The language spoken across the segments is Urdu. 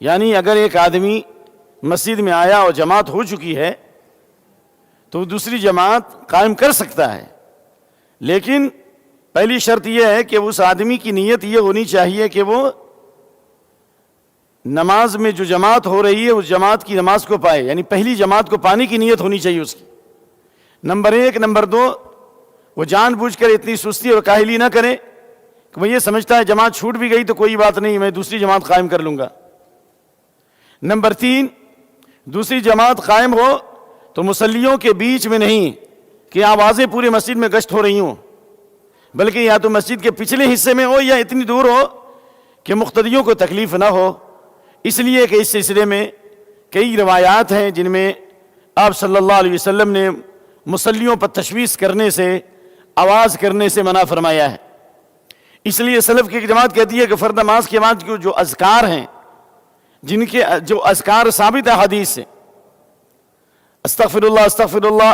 یعنی اگر ایک آدمی مسجد میں آیا اور جماعت ہو چکی ہے تو وہ دوسری جماعت قائم کر سکتا ہے، لیکن پہلی شرط یہ ہے کہ اس آدمی کی نیت یہ ہونی چاہیے کہ وہ نماز میں جو جماعت ہو رہی ہے اس جماعت کی نماز کو پائے، یعنی پہلی جماعت کو پانے کی نیت ہونی چاہیے اس کی، نمبر 1۔ نمبر 2، وہ جان بوجھ کر اتنی سستی اور کاہلی نہ کرے کہ وہ یہ سمجھتا ہے جماعت چھوٹ بھی گئی تو کوئی بات نہیں، میں دوسری جماعت قائم کر لوں گا۔ نمبر 3، دوسری جماعت قائم ہو تو مصلیوں کے بیچ میں نہیں کہ آوازیں پورے مسجد میں گشت ہو رہی ہوں، بلکہ یا تو مسجد کے پچھلے حصے میں ہو یا اتنی دور ہو کہ مقتدیوں کو تکلیف نہ ہو، اس لیے کہ اس سلسلے میں کئی روایات ہیں جن میں آپ صلی اللہ علیہ وسلم نے مصلیوں پر تشویش کرنے سے، آواز کرنے سے منع فرمایا ہے۔ اس لیے سلف کی ایک جماعت کہتی ہے کہ فرض نماز کے بعد جو اذکار ہیں، جن کے جو اذکار ثابت ہے حدیث سے، استغفر اللہ استغفر اللہ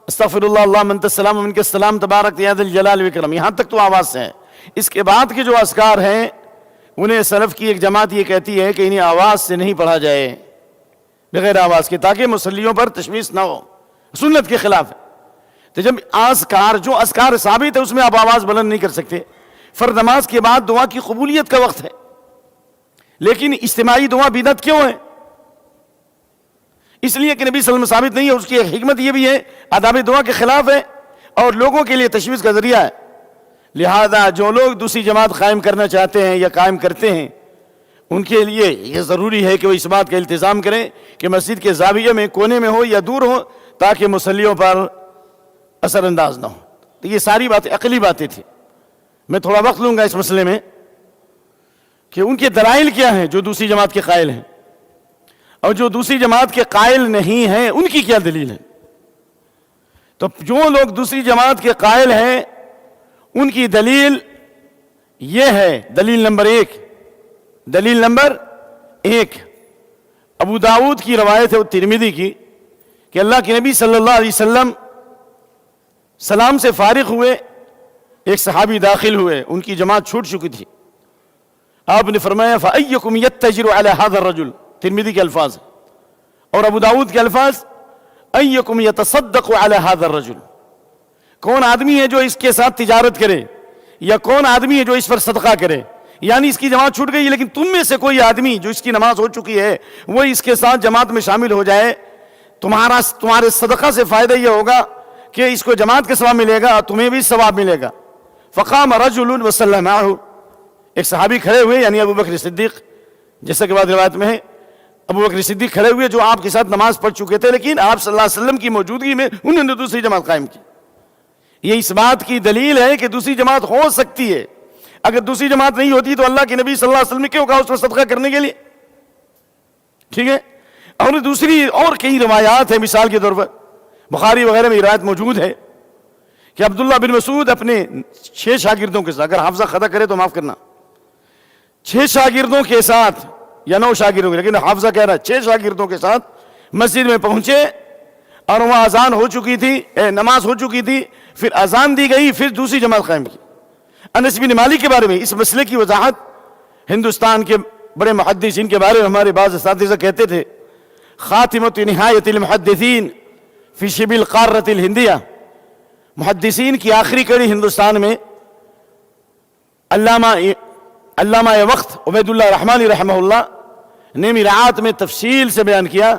استغفر اللہ اللہم انت السلام ومنک السلام تبارک یا ذی الجلال والاکرام، یہاں تک تو آواز سے ہے۔ اس کے بعد کے جو اذکار ہیں انہیں سلف کی ایک جماعت یہ کہتی ہے کہ انہیں آواز سے نہیں پڑھا جائے، بغیر آواز کے، تاکہ مصلیوں پر تشویش نہ ہو، سنت کے خلاف ہے۔ تو جب جو اذکار ثابت ہے اس میں آپ آواز بلند نہیں کر سکتے۔ فرض نماز کے بعد دعا کی قبولیت کا وقت ہے، لیکن اجتماعی دعا بدعت کیوں ہے؟ اس لیے کہ نبی صلی اللہ علیہ وسلم ثابت نہیں ہے، اس کی ایک حکمت یہ بھی ہے آداب دعا کے خلاف ہے اور لوگوں کے لیے تشویش کا ذریعہ ہے۔ لہذا جو لوگ دوسری جماعت قائم کرنا چاہتے ہیں یا قائم کرتے ہیں ان کے لیے یہ ضروری ہے کہ وہ اس بات کا التزام کریں کہ مسجد کے زاویے میں، کونے میں ہو یا دور ہو، تاکہ مصلیوں پر اثر انداز نہ ہو۔ تو یہ ساری باتیں عقلی باتیں تھیں۔ میں تھوڑا وقت لوں گا اس مسئلے میں کہ ان کے دلائل کیا ہیں جو دوسری جماعت کے قائل ہیں، اور جو دوسری جماعت کے قائل نہیں ہیں ان کی کیا دلیل ہے۔ تو جو لوگ دوسری جماعت کے قائل ہیں ان کی دلیل یہ ہے، دلیل نمبر 1 ابو داؤد کی روایت ہے اور ترمذی کی کہ اللہ کے نبی صلی اللہ علیہ وسلم سلام سے فارغ ہوئے، ایک صحابی داخل ہوئے، ان کی جماعت چھوٹ چکی تھی، آپ نے فرمایا فَأَيُّكُمْ يَتَّجِرُ عَلَى هَذَا الرَّجُلِ، ترمذی کے الفاظ اور ابو داؤد کے الفاظ أَيُّكُمْ يَتَصَدَّقُ عَلَى هَذَا الرَّجُلِ، کون آدمی ہے جو اس کے ساتھ تجارت کرے، یا کون آدمی ہے جو اس پر صدقہ کرے، یعنی اس کی جماعت چھوٹ گئی لیکن تم میں سے کوئی آدمی جو اس کی نماز ہو چکی ہے وہ اس کے ساتھ جماعت میں شامل ہو جائے، تمہارے صدقہ سے فائدہ یہ ہوگا کہ اس کو جماعت کا ثواب ملے گا، تمہیں بھی ثواب ملے گا۔ فقام رجل وصلی معه، ایک صحابی کھڑے ہوئے، یعنی ابو بکر صدیق، جیسا کہ بعد روایت میں ہے ابو بکر صدیق کھڑے ہوئے جو آپ کے ساتھ نماز پڑھ چکے تھے، لیکن آپ صلی اللہ علیہ وسلم کی موجودگی میں انہوں نے دوسری جماعت قائم کی۔ یہ اس بات کی دلیل ہے کہ دوسری جماعت ہو سکتی ہے۔ اگر دوسری جماعت نہیں ہوتی تو اللہ کے نبی صلی اللہ علیہ وسلم نے کیوں کہا اس پر صدقہ کرنے کے لیے؟ ٹھیک ہے، اور دوسری اور کئی روایات ہیں، مثال کے طور پر بخاری وغیرہ میں روایت موجود ہے کہ عبداللہ بن مسعود اپنے 6 شاگردوں کے ساتھ، اگر حافظہ خطا کرے تو معاف کرنا، 6 شاگردوں کے ساتھ یا 9 شاگردوں کے، لیکن حافظہ کہہ رہا ہے 6 شاگردوں کے ساتھ مسجد میں پہنچے اور وہاں اذان ہو چکی تھی، نماز ہو چکی تھی، پھر اذان دی گئی، پھر دوسری جماعت قائم کی۔ انس بن مالک کے بارے میں اس مسئلے کی وضاحت ہندوستان کے بڑے محدثین کے بارے میں ہمارے بعض اساتذہ کہتے تھے، خاتمۃ نہایت المحدثین فی شبہ القارۃ الہندیہ، محدثین کی آخری کڑی ہندوستان میں علامہ وقت عبید اللہ رحمانی رحمہ اللہ نے میرعات میں تفصیل سے بیان کیا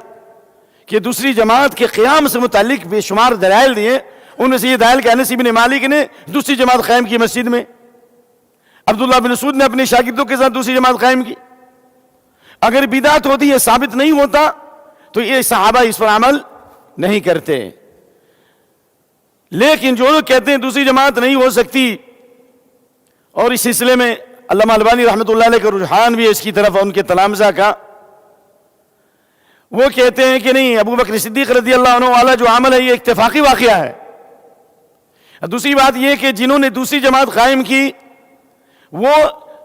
کہ دوسری جماعت کے قیام سے متعلق بے شمار دلائل دیے، ان میں سے یہ دلائل کہ انس بن مالک نے دوسری جماعت قائم کی مسجد میں، عبداللہ بن مسعود نے اپنے شاگردوں کے ساتھ دوسری جماعت قائم کی۔ اگر بدعت ہوتی ہے، ثابت نہیں ہوتا تو یہ صحابہ اس پر عمل نہیں کرتے۔ لیکن جو لوگ کہتے ہیں دوسری جماعت نہیں ہو سکتی، اور اس سلسلے میں علامہ البانی رحمۃ اللہ علیہ کا رجحان بھی ہے اس کی طرف، ان کے تلامذہ کا، وہ کہتے ہیں کہ نہیں، ابو بکر صدیق رضی اللہ عنہ والا جو عمل ہے یہ اتفاقی واقعہ ہے۔ دوسری بات یہ کہ جنہوں نے دوسری جماعت قائم کی وہ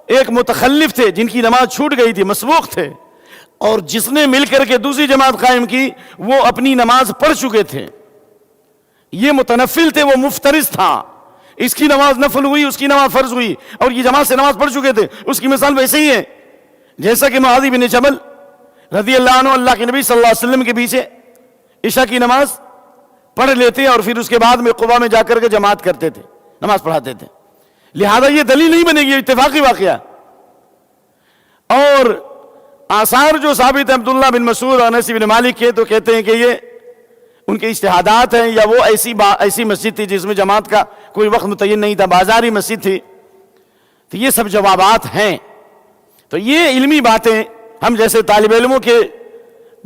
ایک متخلف تھے، جن کی نماز چھوٹ گئی تھی، مسبوق تھے، اور جس نے مل کر کے دوسری جماعت قائم کی وہ اپنی نماز پڑھ چکے تھے، یہ متنفل تھے، وہ مفترض تھا، اس کی نماز نفل ہوئی، اس کی نماز فرض ہوئی، اور یہ جماعت سے نماز پڑھ چکے تھے۔ اس کی مثال ویسے ہی ہے جیسا کہ معاذ بن جبل رضی اللہ عنہ اللہ کے نبی صلی اللہ علیہ وسلم کے پیچھے عشاء کی نماز پڑھ لیتے اور پھر اس کے بعد میں قباء میں جا کر کے جماعت کرتے تھے، نماز پڑھاتے تھے. لہذا یہ دلیل نہیں بنے گی، اتفاقی واقعہ. اور آثار جو ثابت ہیں عبداللہ بن مسعود اور انس بن مالک کے، تو کہتے ہیں کہ یہ ان کے اجتہادات ہیں، یا وہ ایسی مسجد تھی جس میں جماعت کا کوئی وقت متعین نہیں تھا، بازاری مسجد تھی. تو یہ سب جوابات ہیں. تو یہ علمی باتیں ہم جیسے طالب علموں کے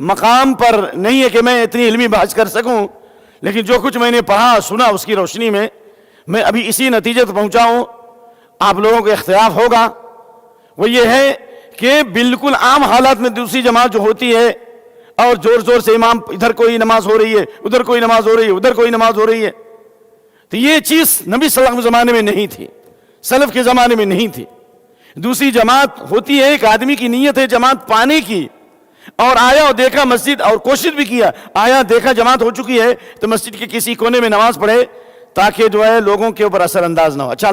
مقام پر نہیں ہے کہ میں اتنی علمی بحث کر سکوں، لیکن جو کچھ میں نے پڑھا سنا اس کی روشنی میں میں ابھی اسی نتیجے تک پہنچا ہوں. آپ لوگوں کو اختلاف ہوگا، وہ یہ ہے کہ بالکل عام حالات میں دوسری جماعت جو ہوتی ہے اور زور زور سے امام ادھر کوئی نماز ہو رہی ہے، ادھر کوئی نماز ہو رہی ہے، ادھر کوئی نماز ہو رہی ہے، تو یہ چیز نبی صلی اللہ علیہ وسلم کے زمانے میں نہیں تھی، سلف کے زمانے میں نہیں تھی. دوسری جماعت ہوتی ہے، ایک آدمی کی نیت ہے جماعت پانے کی، اور آیا اور دیکھا مسجد، اور کوشش بھی کیا، آیا دیکھا جماعت ہو چکی ہے تو مسجد کے کسی کونے میں نماز پڑھے تاکہ جو ہے لوگوں کے اوپر اثر انداز نہ ہو. اچھا